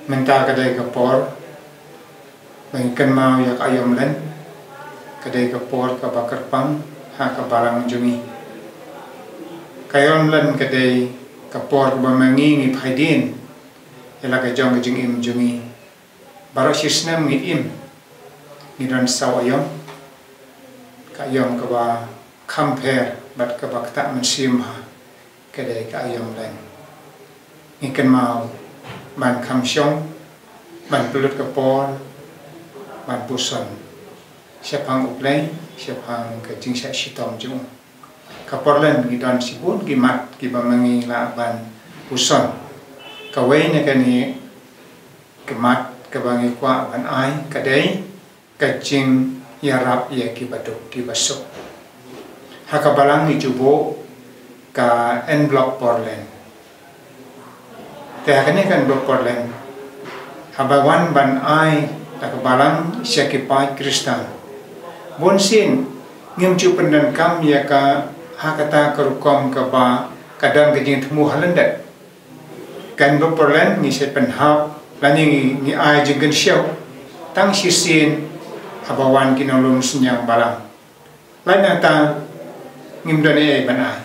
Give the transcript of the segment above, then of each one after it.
menta kadai kapor bangkan mau yak ayam len kadai kapor ka bakar pang ha ka barang jumi kayom len kadai kapor ba mangi ngi phaidin ela ka jong jing im jumi baro shisnam ngi im ni ran saw ayam ka ayam ka ba compare bat ka bakta man sim ha kadai ka ayam len ngi kan mau ban kam shong ban pulut kapor ban puson siapang uplay siapang ke jing sa sitom jung kapor len gi don sibun gi mat gi bamangi la ban puson kawai ne kani ke mat ke bangi kwa ban ai kadai ke jing yarap ya ki baduk ki basuk hakabalang ni jubo ka en block porlenแต่kan kan blok porlen habawan ban ai tak balang syakipai kristal bonsin ngim chu pendan kam ya ka hakata kerukom ka ba kadang kejing temu halendat kan blok porlen ni set pen hap lani ni ai jenggen syau tang sisin habawan kinolong senyang balang lain ta ngim dane ban ai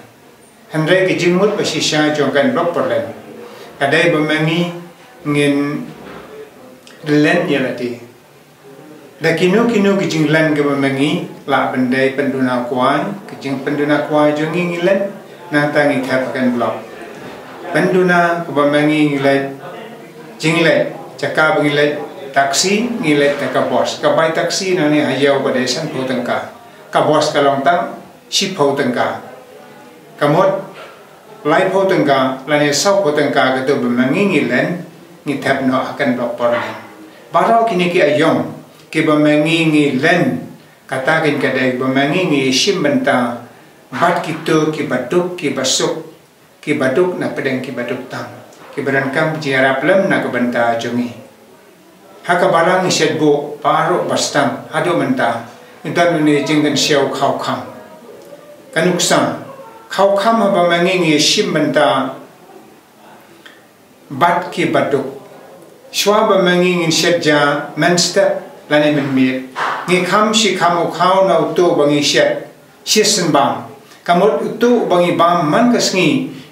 handai kejing mut basisya jongkan blok porlen kadai bamangi ngin len ya lati da kinu kijing len ke bamangi la bandai penduna kuai kijing penduna kuai jongi ngilen na tangi thapakan blok penduna ke bamangi ngilet jingle caka bangilet taksi ngilet ka bos ka bai taksi nani hayau badesan potengka ka bos kalong tang si potengka kamot lai po tengka lani sau po tengka ketu bemangi ngilen ngi tap no akan blok porlen barau kini ki ayong ki bemangi ngilen katakin kadai bemangi ngi sim benta bat kitu ki baduk ki basuk ki baduk na pedeng ki baduk tang ki berankam jiara plem na ke benta jongi haka barang ngi sedbu paro bastam ado menta intan ni jinggan siau khau kham kanuksa khau kham haba mangi ngi sim benta bat ki baduk shwa ba mangi ngi setja mensta lani men mir ngi kham si kham khau na utu bangi set sisen bam kamot utu bangi bam man kasngi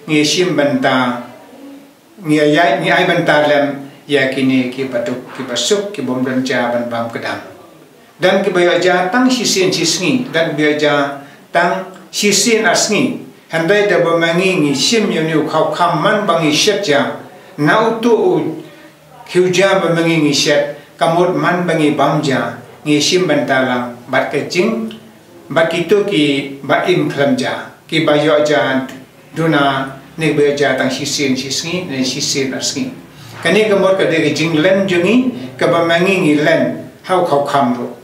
ngi sim benta ngi ai benta lem yakini ki baduk ki basuk ki bom dan ja ban bam kedam dan ki bayo ja tang sisen sisngi dan bayo ja tang sisen asngi handai da bamangi ngi sim yunu khau kham man bangi setja na utu khiuja bamangi ngi set kamut man bangi bamja ngi sim bantalang bat kecing bat kitu ki ba im khlamja ki bayo ja duna ne bayo ja tang sisin sisngi ne sisin asngi kani kamut ka de jing len jungi ka bamangi ngi len hau khau kham ro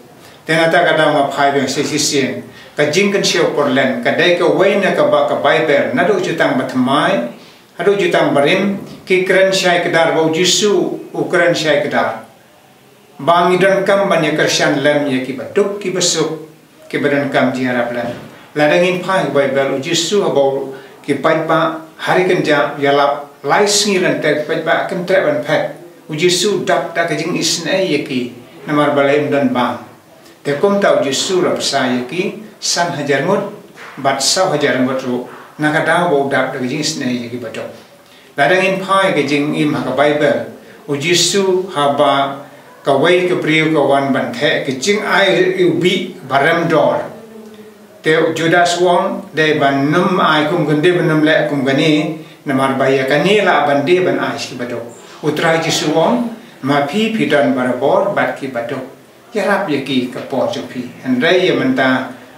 tenata ka da ma phai be sisin ka jing kan siau porlen ka dai ka waina ka ba ka bible na do jutang batmai ado jutang barim ki kran syai kedar bau jisu ukran syai kedar bangi dan kam banya kersan lem ya ki baduk ki besuk ki badan kam jiarap lan ladangin phai bible jisu bau ki paipa hari kenja yalap laisngi lan tek paipa kan tre ban phet jisu dak dak jing isnai ya ki namar balaim dan bang te kom tau jisu rap sa ya ki san hajar mut bat sau hajar mut ru nakadau bau dak de jing snai gi badok ladangin phai ge jing im ha ka bible ujisu haba ka wai ke priu ka wan ban the ke jing ai ubi baram dor te judas wong de ban num ai kum gunde banum le kum gani namar baya kani la ban de ban ai ki badok utra jisu wong ma phi dan barabor bat ki badok yarap ye ki ka por chu phi handai ye manta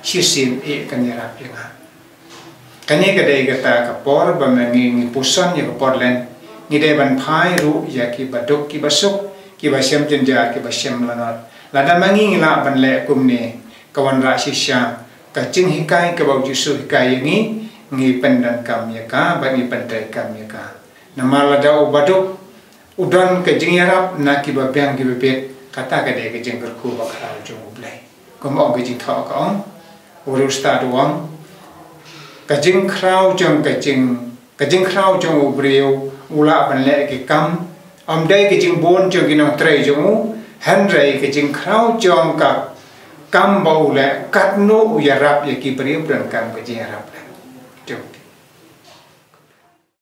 sisin e kanyarap yenga kani kadai kata kapor bamangi ngi puson ya kapor len ngi de ban phai ru ya ki baduk ki basuk ki basyam jenja ki basyam lanot lada mangi ngi la ban le kumne kawan ra sisya ka jing hikai ka bau jisu hikai ngi pendan kam ya ka bani pentai kam ya ka nama lada baduk udan ka jing yarap na ki babyang ki bebet kata kadai ka jing berku bakal jung blai kom ong ki jing tho ka ong urus ta duang kajing krau jong kajing krau jong ubriu ula ban le ki kam đây cái chừng bốn cho cái nó trai chúng hắn rầy cái chừng khao chong cả cam bầu lệ cắt nô ya rap ya ki beri beran kam cái chừng rap chung